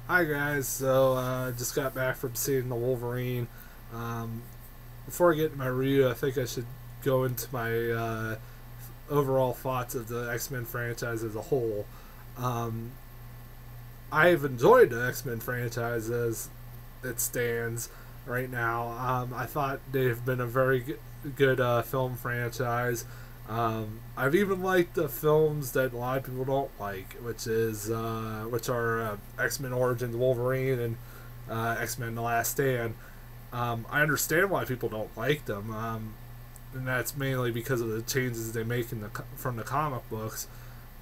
Hi guys, just got back from seeing the Wolverine. Um, Before I get into my review, I think I should go into my overall thoughts of the X-Men franchise as a whole. Um, I've enjoyed the X-Men franchise as it stands right now. I thought they've been a very good film franchise. I've even liked the films that a lot of people don't like, which are X-Men Origins Wolverine and X-Men The Last Stand. I understand why people don't like them, and that's mainly because of the changes they make from the comic books.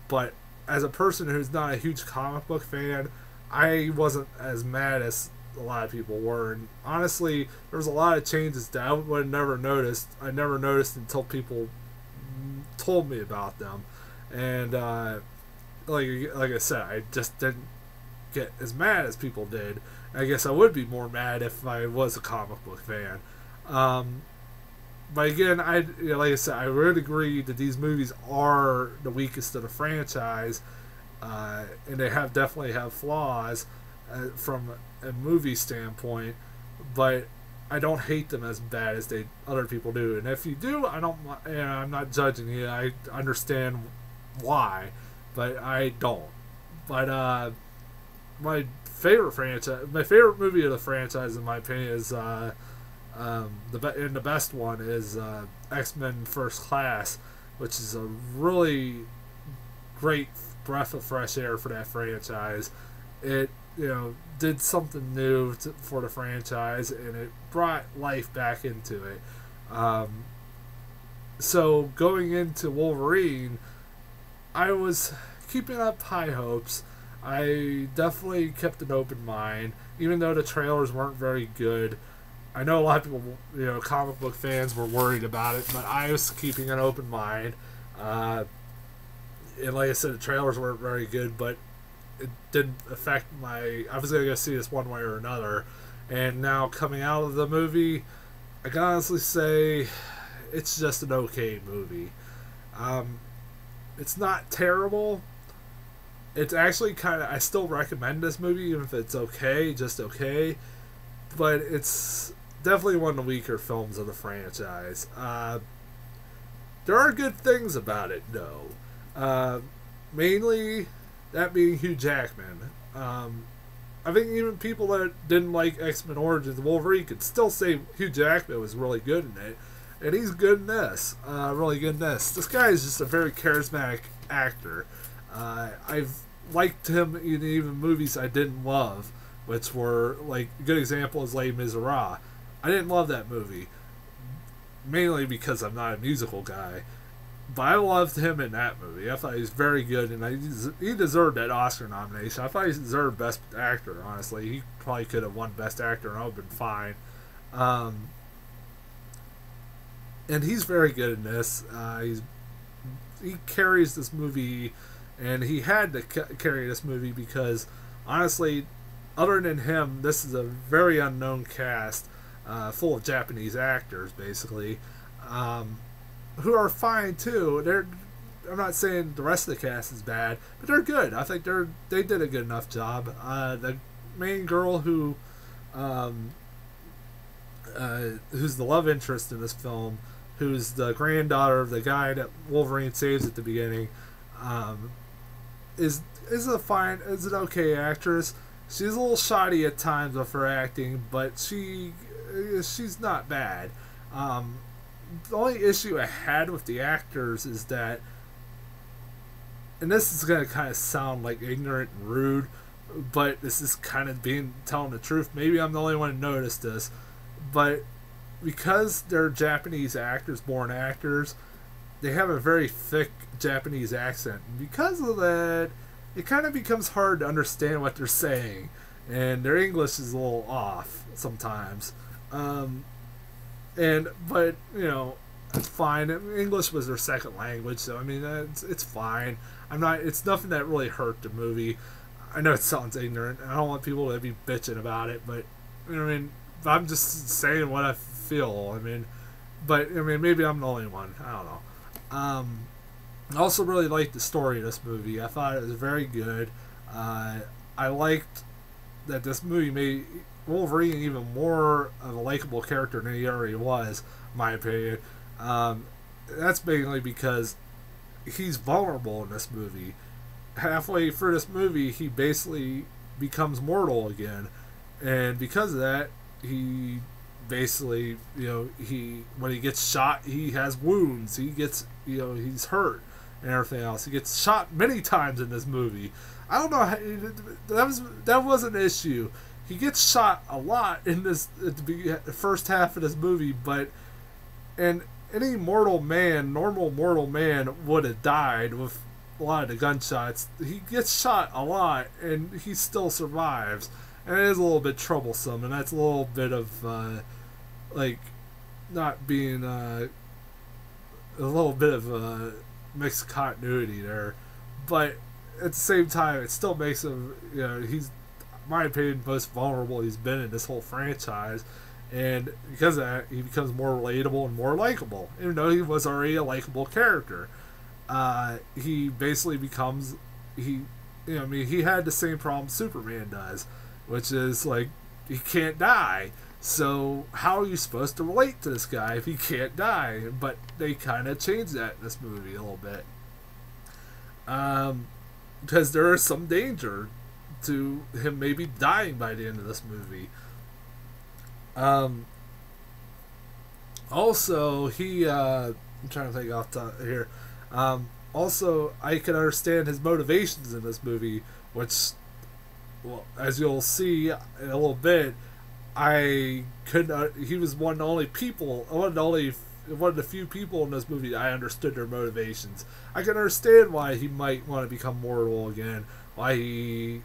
But as a person who's not a huge comic book fan, I wasn't as mad as a lot of people were. And honestly, there was a lot of changes that I would have never noticed. I never noticed until people told me about them. And like I said, I just didn't get as mad as people did. I guess I would be more mad if I was a comic book fan. But again, like I said, I would agree that these movies are the weakest of the franchise, and they definitely have flaws from a movie standpoint. But I don't hate them as bad as other people do. And if you do, I'm not judging you. I understand why, but I don't. But my favorite movie of the franchise, in my opinion, is the best one is X-Men First Class, which is a really great breath of fresh air for that franchise. It did something new for the franchise, and it brought life back into it. So going into Wolverine, I was keeping up high hopes. I definitely kept an open mind, even though the trailers weren't very good. I know a lot of people, comic book fans were worried about it, but I was keeping an open mind. And like I said, the trailers weren't very good, but it didn't affect I was going to go see this one way or another. And now coming out of the movie, I can honestly say it's just an okay movie. It's not terrible. It's actually I still recommend this movie, even if it's okay, just okay. But it's definitely one of the weaker films of the franchise. There are good things about it, though. Mainly, that being Hugh Jackman. I think even people that didn't like X-Men Origins Wolverine could still say Hugh Jackman was really good in it. And he's good in this. Really good in this. This guy is just a very charismatic actor. I've liked him in even movies I didn't love, which were, like, a good example is Les Miserables. I didn't love that movie, mainly because I'm not a musical guy, but I loved him in that movie. I thought he was very good, and he deserved that Oscar nomination. I thought he deserved Best Actor, honestly. He probably could have won Best Actor, and I would have been fine. And he's very good in this. He carries this movie, and he had to carry this movie because, honestly, other than him, this is a very unknown cast, full of Japanese actors, basically, who are fine too. I'm not saying the rest of the cast is bad, but they're good. I think they did a good enough job. The main girl who's the love interest in this film, who's the granddaughter of the guy that Wolverine saves at the beginning, is an okay actress. She's a little shoddy at times with her acting, but she's not bad. The only issue I had with the actors is that, and this is going to kind of sound like ignorant and rude, but this is kind of telling the truth. Maybe I'm the only one who noticed this, but because they're Japanese actors, born actors, they have a very thick Japanese accent. And because of that, it kind of becomes hard to understand what they're saying, and their English is a little off sometimes. But it's fine. English was their second language, so I mean it's fine. It's nothing that really hurt the movie. I know it sounds ignorant, and I don't want people to be bitching about it, but I'm just saying what I feel. Maybe I'm the only one. I don't know. I also really liked the story of this movie. I thought it was very good. I liked that this movie made Wolverine even more of a likable character than he already was, in my opinion. That's mainly because he's vulnerable in this movie. Halfway through this movie, he basically becomes mortal again, and because of that, he basically, when he gets shot, he has wounds. He gets, he's hurt and everything else. He gets shot many times in this movie. I don't know how, that was an issue. He gets shot a lot in this at the first half of this movie, and any normal mortal man would have died with a lot of the gunshots. He gets shot a lot, and he still survives, and it is a little bit troublesome, and that's a little bit of not being a little bit of mixed continuity there, but at the same time, it still makes him, he's, in my opinion, most vulnerable he's been in this whole franchise, and because of that, he becomes more relatable and more likable, even though he was already a likable character. He basically becomes, he had the same problem Superman does, which is, he can't die. So how are you supposed to relate to this guy if he can't die? But they kind of changed that in this movie a little bit. Because there is some danger to him maybe dying by the end of this movie. Also, I'm trying to think off the top here. Also, I can understand his motivations in this movie, which, well, as you'll see in a little bit, he was one of the few people in this movie I understood their motivations. I can understand why he might want to become mortal again, why he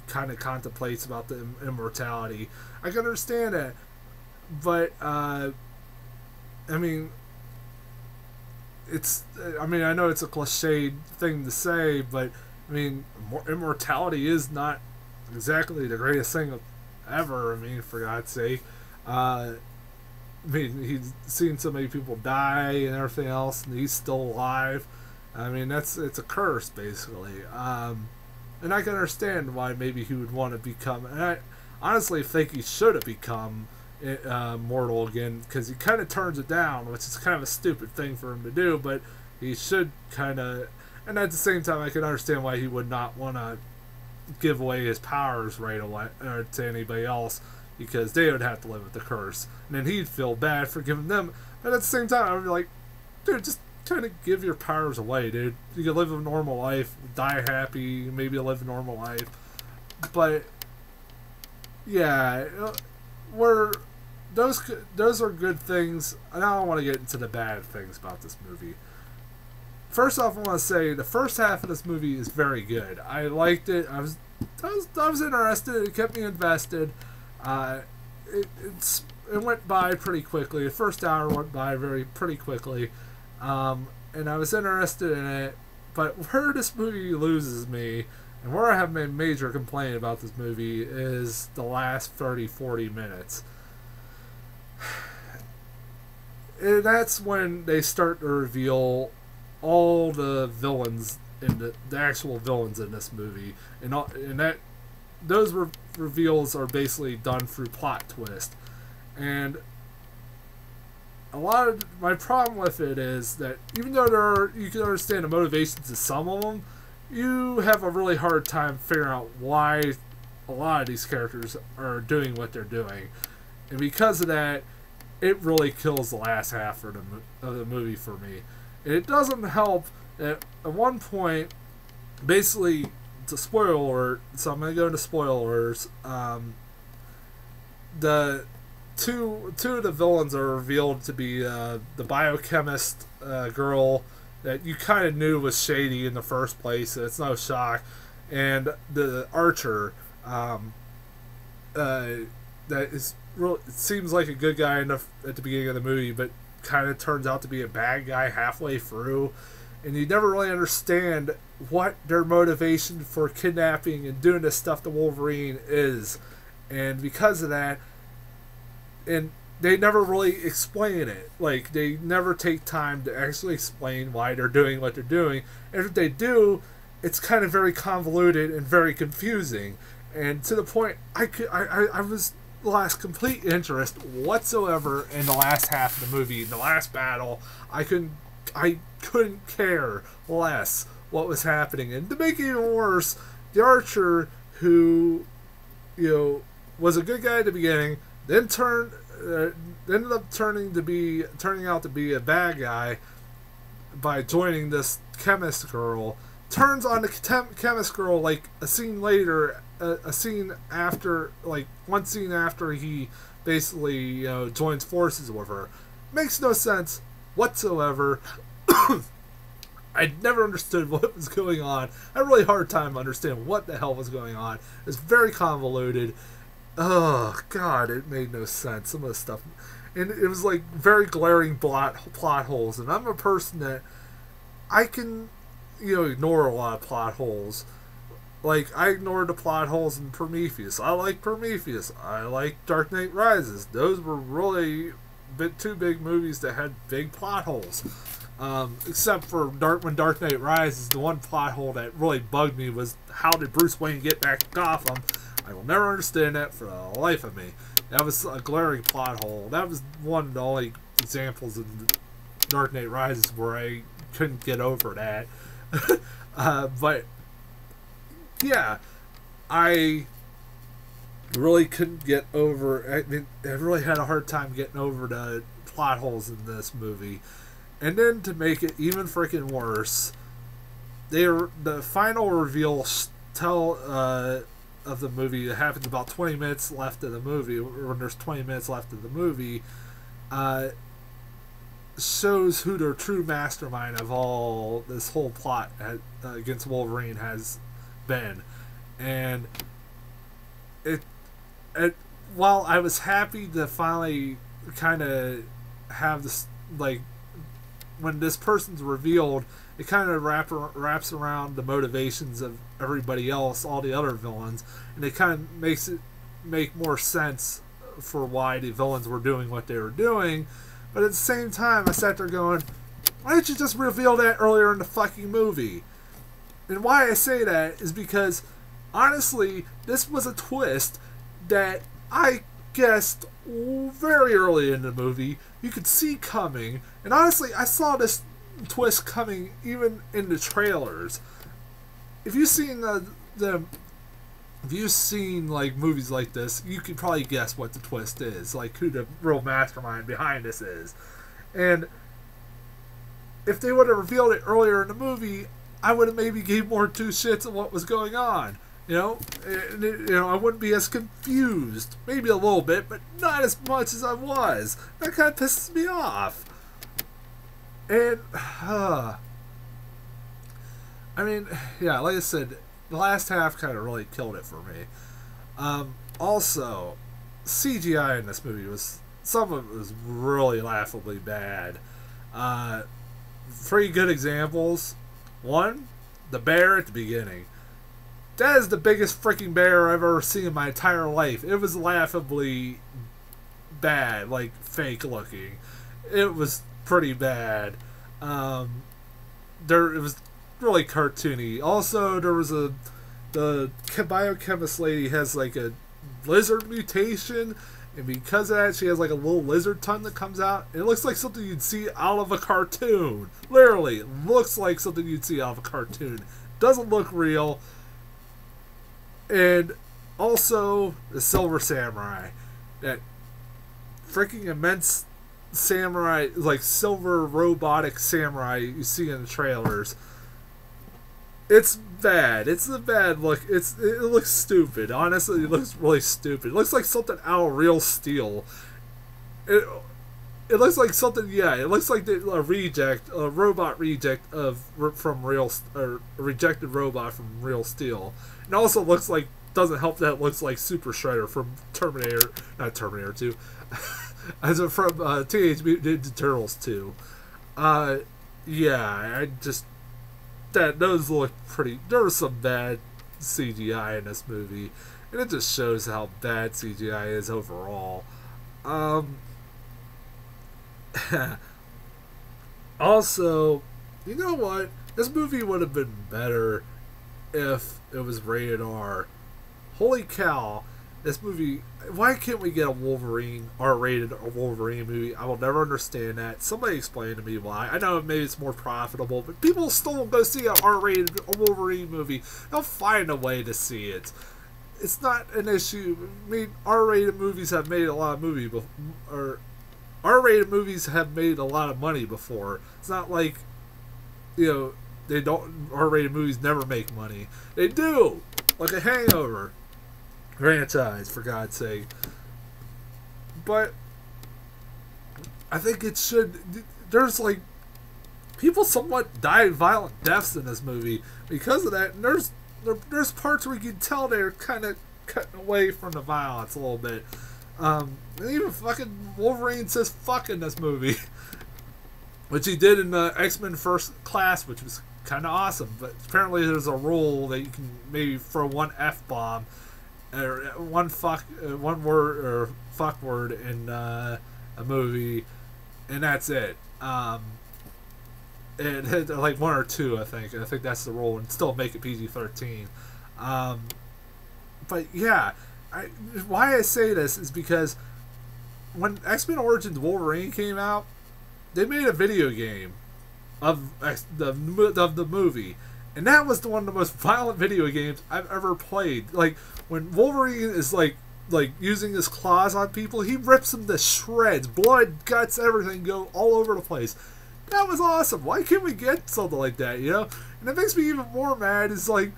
kind of contemplates about the immortality. I can understand that, but I know it's a cliched thing to say, but immortality is not exactly the greatest thing ever. For God's sake. He's seen so many people die and everything else, and he's still alive. It's a curse, basically. And I can understand why maybe he would want to become, and I honestly think he should have become mortal again, because he kind of turns it down, which is kind of a stupid thing for him to do, but he should kind of, and at the same time, I can understand why he would not want to give away his powers right away or to anybody else, because they would have to live with the curse, and then he'd feel bad for giving them. But at the same time, I'd be like, dude, just kind of give your powers away, dude. You can live a normal life, die happy, maybe live a normal life. But yeah, those are good things, and I don't want to get into the bad things about this movie. First off, I want to say the first half of this movie is very good. I liked it. I was interested. It kept me invested. It went by pretty quickly. The first hour went by pretty quickly, and I was interested in it. But where this movie loses me, and where I have my major complaint about this movie, is the last 30-40 minutes. And that's when they start to reveal all the villains and the actual villains in this movie, and that those reveals are basically done through plot twist. And a lot of my problem with it is that even though you can understand the motivations of some of them, you have a really hard time figuring out why a lot of these characters are doing what they're doing, and because of that, it really kills the last half of the movie for me. It doesn't help that at one point, basically, it's a spoiler alert, so I'm going to go into spoilers. The two of the villains are revealed to be the biochemist girl that you kind of knew was shady in the first place, so it's no shock, and the archer that is real. It seems like a good guy enough at the beginning of the movie, but kind of turns out to be a bad guy halfway through, and you never really understand what their motivation for kidnapping and doing this stuff to Wolverine is, and because of that, and they never really explain it. They never take time to actually explain why they're doing what they're doing, and if they do, it's kind of very convoluted and very confusing, and to the point I was lost complete interest whatsoever in the last half of the movie. In the last battle, I couldn't care less what was happening, and to make it even worse, the archer who, you know, was a good guy at the beginning, then ended up turning out to be a bad guy by joining this chemist girl. Turns on the chemist girl like a scene later, a scene after, like one scene after he basically, you know, joins forces with her. Makes no sense whatsoever. I never understood what was going on. I had a really hard time understanding what the hell was going on. It was very convoluted. Oh God, it made no sense. Some of the stuff, and it was like very glaring plot holes. And I'm a person that I can, you know, ignore a lot of plot holes. Like, I ignored the plot holes in Prometheus. I like Prometheus. I like Dark Knight Rises. Those were really two big movies that had big plot holes. Except for when Dark Knight Rises, the one plot hole that really bugged me was, how did Bruce Wayne get back to Gotham? I will never understand that for the life of me. That was a glaring plot hole. That was one of the only examples in Dark Knight Rises where I couldn't get over that. But yeah, I really couldn't get over. I mean, I really had a hard time getting over the plot holes in this movie. And then to make it even freaking worse, the final reveal of the movie that happens about 20 minutes left of the movie, when there's 20 minutes left of the movie, shows who the true mastermind of all this whole plot against Wolverine has been. And while I was happy to finally kind of have this, like, when this person's revealed, it kind of wraps around the motivations of everybody else, all the other villains, and it kind of makes it make more sense for why the villains were doing what they were doing. But at the same time, I sat there going, why didn't you just reveal that earlier in the fucking movie? And why I say that is because, honestly, this was a twist that I guessed very early in the movie you could see coming. And honestly, I saw this twist coming even in the trailers. If you've seen if you've seen like movies like this, you could probably guess what the twist is, like who the real mastermind behind this is. And if they would have revealed it earlier in the movie, I would have maybe gave more two shits of what was going on. You know, I wouldn't be as confused. Maybe a little bit, but not as much as I was. That kind of pisses me off. And, I mean, yeah, like I said, the last half kind of really killed it for me. Also, CGI in this movie some of it was really laughably bad. 3 good examples. One, the bear at the beginning. That is the biggest freaking bear I've ever seen in my entire life. It was laughably bad, like fake looking. It was pretty bad. It was really cartoony. Also, there was the biochemist lady has like a lizard mutation, and because of that, she has like a little lizard tongue that comes out. It looks like something you'd see out of a cartoon. Literally, it looks like something you'd see out of a cartoon. Doesn't look real. And also, the Silver Samurai. That freaking immense samurai, like silver robotic samurai you see in the trailers. It's bad. It's a bad look. It looks stupid. Honestly, it looks really stupid. It looks like something out of Real Steel. It looks like something. Yeah, it looks like a robot reject from Real, or a rejected robot from Real Steel. It also looks like, doesn't help that it looks like Super Shredder from not Terminator 2, as from Teenage Mutant Ninja Turtles 2. Yeah, those look pretty. There was some bad CGI in this movie, and it just shows how bad CGI is overall. Also, you know what? This movie would have been better if it was rated R. Holy cow, this movie, why can't we get a Wolverine, R-rated Wolverine movie? I will never understand that. Somebody explain to me why. I know maybe it's more profitable, but people still won't go see an R-rated Wolverine movie. They'll find a way to see it. It's not an issue. I mean, R-rated movies have made a lot of R-rated movies have made a lot of money before. It's not like, they don't, R-rated movies never make money. They do! Like a Hangover franchise, for God's sake. But I think it should, there's like, people somewhat die violent deaths in this movie because of that, and there's parts where you can tell they're kind of cutting away from the violence a little bit. And even fucking Wolverine says fuck in this movie, which he did in the X-Men First Class, which was kind of awesome. But apparently there's a rule that you can maybe throw one F-bomb or one word or fuck word in a movie, and that's it. And like one or two, I think that's the rule, and still make it PG-13. But yeah, why I say this is because when X-Men Origins Wolverine came out, they made a video game of the movie, and that was one of the most violent video games I've ever played. Like when Wolverine is like using his claws on people, he rips them to shreds, blood, guts, everything go all over the place. That was awesome. Why can't we get something like that, And it makes me even more mad is like,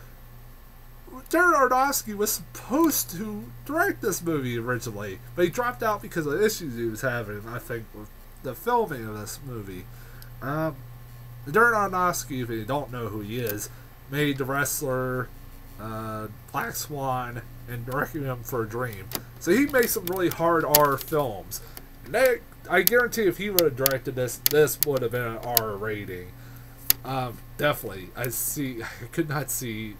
Darren Aronofsky was supposed to direct this movie originally, but he dropped out because of issues he was having, I think, with the filming of this movie. Darren Aronofsky, if you don't know who he is, made The Wrestler, Black Swan, and Requiem for a Dream. So he makes some really hard R films. And I guarantee if he would have directed this would have been an R rating. Definitely. I could not see.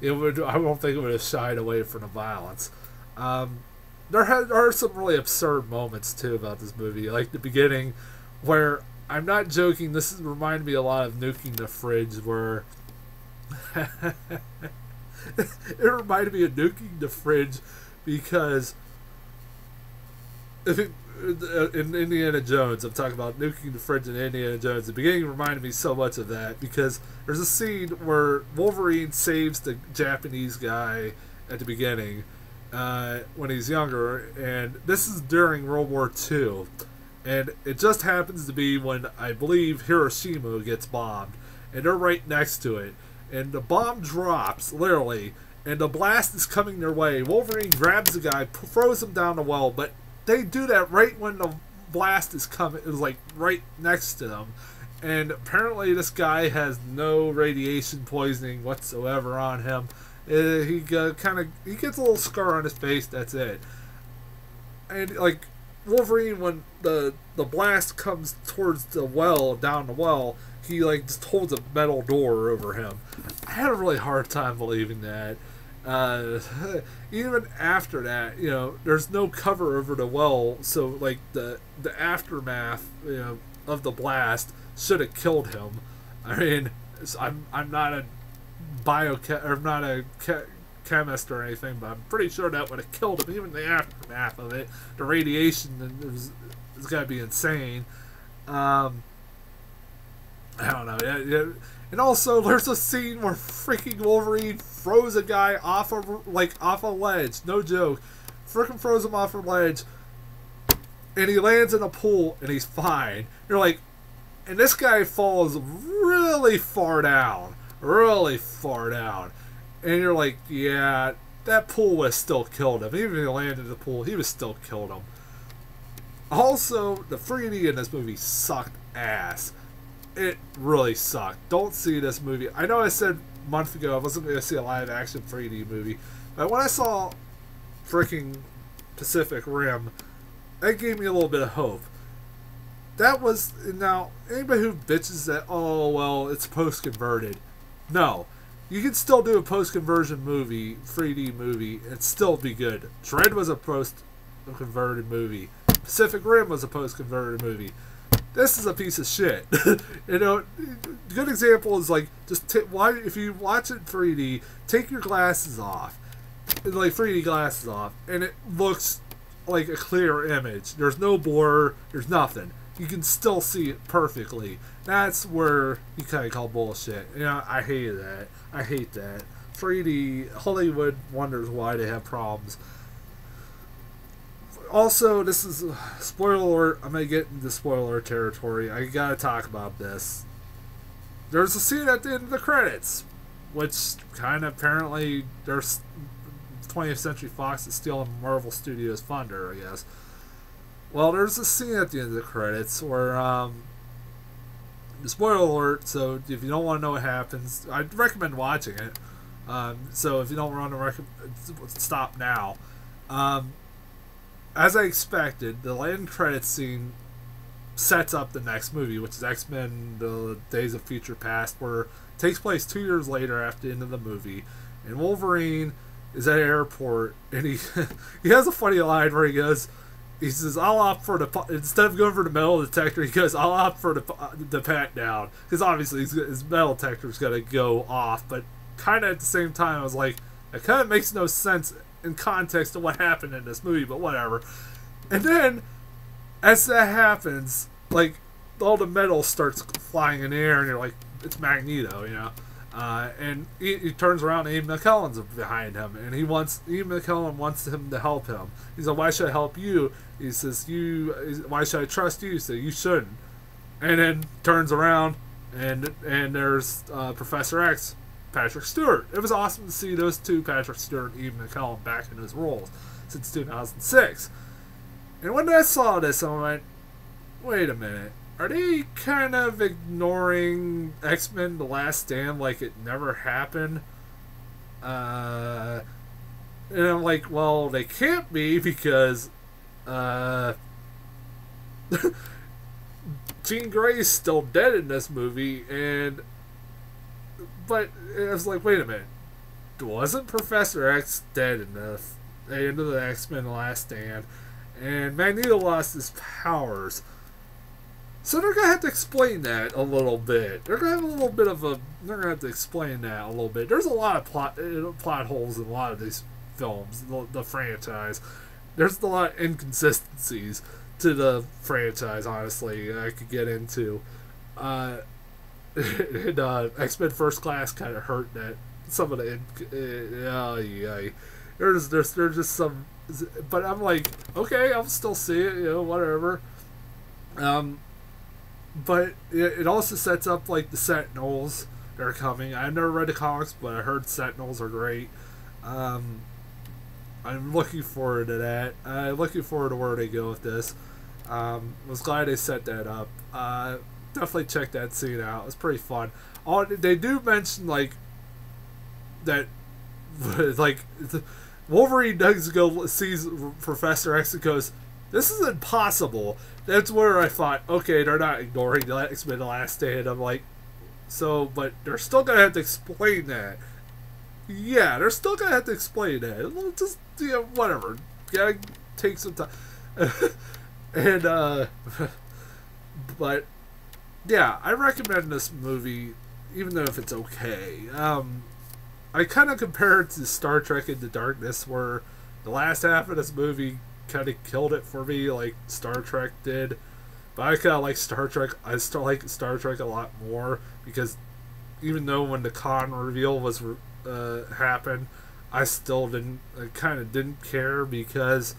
It would. I don't think it would have shied away from the violence. There are some really absurd moments too about this movie, like the beginning, where I'm not joking. This reminded me a lot of Nuking the Fridge, where it reminded me of Nuking the Fridge because in Indiana Jones, I'm talking about Nuking the Fridge in Indiana Jones. The beginning reminded me so much of that because there's a scene where Wolverine saves the Japanese guy at the beginning when he's younger, and this is during World War II, and it just happens to be when I believe Hiroshima gets bombed, and they're right next to it, and the bomb drops literally, and the blast is coming their way. Wolverine grabs the guy, throws him down the well, but they do that right when the blast is coming. It was like right next to them, and apparently this guy has no radiation poisoning whatsoever on him. He gets a little scar on his face. That's it. And like Wolverine, when the blast comes towards the well, down the well, he like just holds a metal door over him. I had a really hard time believing that. Even after that, there's no cover over the well, so like the aftermath, of the blast should have killed him. I mean, I'm not a chemist or anything, but I'm pretty sure that would have killed him. Even the aftermath of it, the radiation is got to be insane. I don't know. And also, there's a scene where freaking Wolverine throws a guy off a ledge. No joke. Freaking throws him off a ledge. And he lands in a pool, and he's fine. You're like, and this guy falls really far down. Really far down. And you're like, yeah, that pool would have still killed him. Even if he landed in the pool, he would still killed him. Also, the 3D in this movie sucked ass. It really sucked. Don't see this movie. I know I said a month ago I wasn't going to see a live action 3D movie, but when I saw freaking Pacific Rim, that gave me a little bit of hope. That was, now, anybody who bitches that, oh, well, it's post-converted. No. You can still do a post-conversion movie, 3D movie, and still be good. Dread was a post-converted movie. Pacific Rim was a post-converted movie. this is a piece of shit. You know, a good example is like just why if you watch it in 3D, take your glasses off, like 3D glasses off, and it looks like a clear image. There's no blur. There's nothing. You can still see it perfectly. That's where you kind of call bullshit. You know, I hate that. I hate that. 3D, Hollywood wonders why they have problems. Also, this is spoiler alert. I'm gonna get into spoiler territory. I gotta talk about this. There's a scene at the end of the credits, which kind of apparently there's 20th Century Fox is stealing Marvel Studios' thunder, I guess. Well, there's a scene at the end of the credits where, spoiler alert, so if you don't want to know what happens, I'd recommend watching it. So if you don't want to stop now. As I expected, the end credits scene sets up the next movie, which is X-Men: The Days of Future Past, where it takes place 2 years later after the end of the movie, and Wolverine is at an airport, and he he has a funny line where he says, "I'll opt for the," instead of going for the metal detector, he goes, "I'll opt for the pat down," because obviously his metal detector is gonna go off, but kind of at the same time, I was like, that kind of makes no sense in context of what happened in this movie, but whatever. And then, as that happens, like, all the metal starts flying in the air, and you're like, it's Magneto, you know? And he turns around, and Ian McKellen's behind him, and Ian McKellen wants him to help him. He's like, "Why should I help you?" He says, "Why should I trust you?" He says, "You shouldn't." And then turns around, and there's Professor X, Patrick Stewart. It was awesome to see those two, Patrick Stewart and Ian McKellen, back in his roles since 2006. And when I saw this, I went, wait a minute. Are they kind of ignoring X-Men: The Last Stand like it never happened? And I'm like, well, they can't be because Jean Grey's still dead in this movie, but I was like, wait a minute. Wasn't Professor X dead in the end of the X-Men: The Last Stand? And Magneto lost his powers. So they're gonna have to explain that a little bit. They're gonna have to explain that a little bit. There's a lot of plot holes in a lot of these films, the franchise. There's a lot of inconsistencies to the franchise, honestly, I could get into. X-Men First Class kind of hurt that. Some of the there's just some, but I'm like, okay, I'll still see it, you know, whatever. But it also sets up like the Sentinels that are coming. I've never read the comics, but I heard Sentinels are great. I'm looking forward to that. I'm looking forward to where they go with this. Was glad they set that up. Definitely check that scene out. It was pretty fun. They do mention like that, like Wolverine does go sees Professor X and goes, "This is impossible." That's where I thought, okay, they're not ignoring the X-Men: The Last Stand. I'm like, so, but they're still gonna have to explain that. Yeah, they're still gonna have to explain that. Well, just, you know, whatever. Gotta take some time. And but yeah, I recommend this movie, even though if it's okay. I kind of compare it to Star Trek Into Darkness, where the last half of this movie kind of killed it for me, like Star Trek did. But I kind of like Star Trek. I still like Star Trek a lot more, because even though when the Khan reveal was happened, I kind of didn't care, because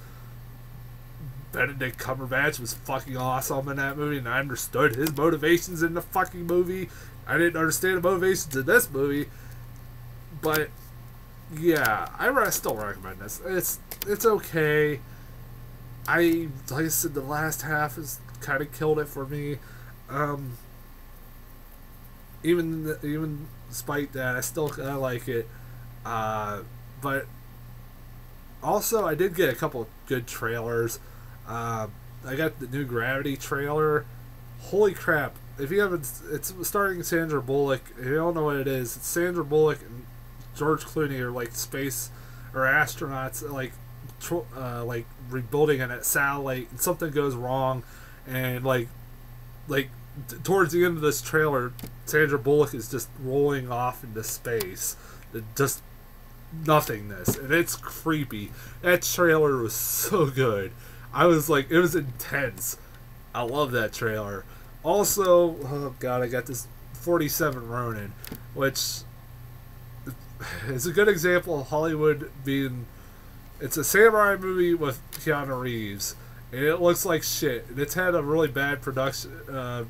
Benedict Cumberbatch was fucking awesome in that movie, and I understood his motivations in the fucking movie. I didn't understand the motivations in this movie, but yeah, I still recommend this. It's okay. Like I said, the last half has kind of killed it for me. Even despite that, I still kind of like it. But also, I did get a couple good trailers. I got the new Gravity trailer. Holy crap! If you haven't, it's starring Sandra Bullock. If you don't know what it is, it's Sandra Bullock and George Clooney are like space or astronauts, like rebuilding a satellite, and something goes wrong, and like like towards the end of this trailer, Sandra Bullock is just rolling off into space. Just nothingness, and it's creepy. That trailer was so good. I was like, it was intense. I love that trailer. Also, oh god, I got this 47 Ronin, which is a good example of Hollywood being. It's a samurai movie with Keanu Reeves, and it looks like shit. And it's had a really bad production,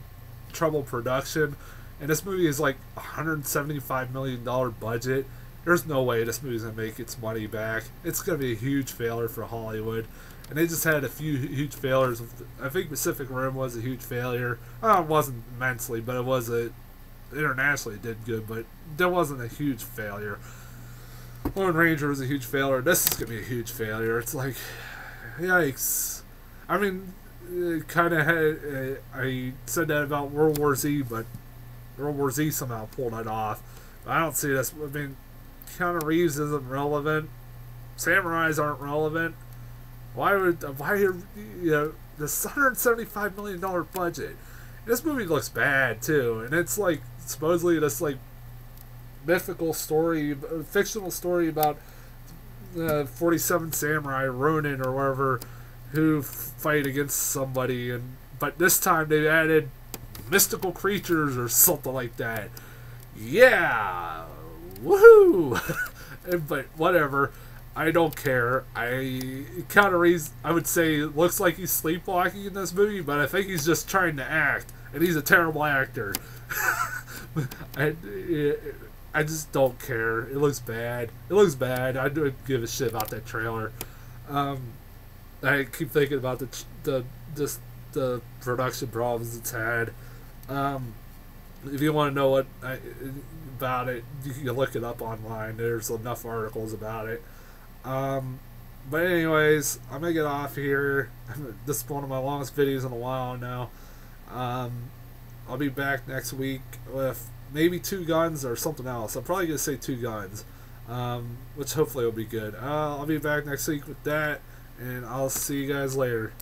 trouble production, and this movie is like $175 million budget. There's no way this movie's gonna make its money back. It's gonna be a huge failure for Hollywood. And they just had a few huge failures. I think Pacific Rim was a huge failure. It wasn't immensely, but it was internationally it did good, but there wasn't a huge failure. Lone Ranger was a huge failure. This is gonna be a huge failure. It's like, yikes. I mean, it kind of had. I said that about World War Z, but World War Z somehow pulled it off. I don't see this. I mean, Keanu Reeves isn't relevant. Samurais aren't relevant. Why are this $175 million budget? This movie looks bad too, and it's like supposedly this like mythical story, fictional story about 47 samurai Ronin or whatever who fight against somebody, but this time they added mystical creatures or something like that. Yeah, woohoo! But whatever. I don't care. Keanu Reeves, I would say, looks like he's sleepwalking in this movie, but I think he's just trying to act, and he's a terrible actor. I just don't care. It looks bad. It looks bad. I don't give a shit about that trailer. I keep thinking about the production problems it's had. If you want to know about it, you can look it up online. There's enough articles about it. But anyways, I'm gonna get off here. This is one of my longest videos in a while now. I'll be back next week with maybe 2 guns or something else. I'm probably gonna say 2 guns, which hopefully will be good. I'll be back next week with that, and I'll see you guys later.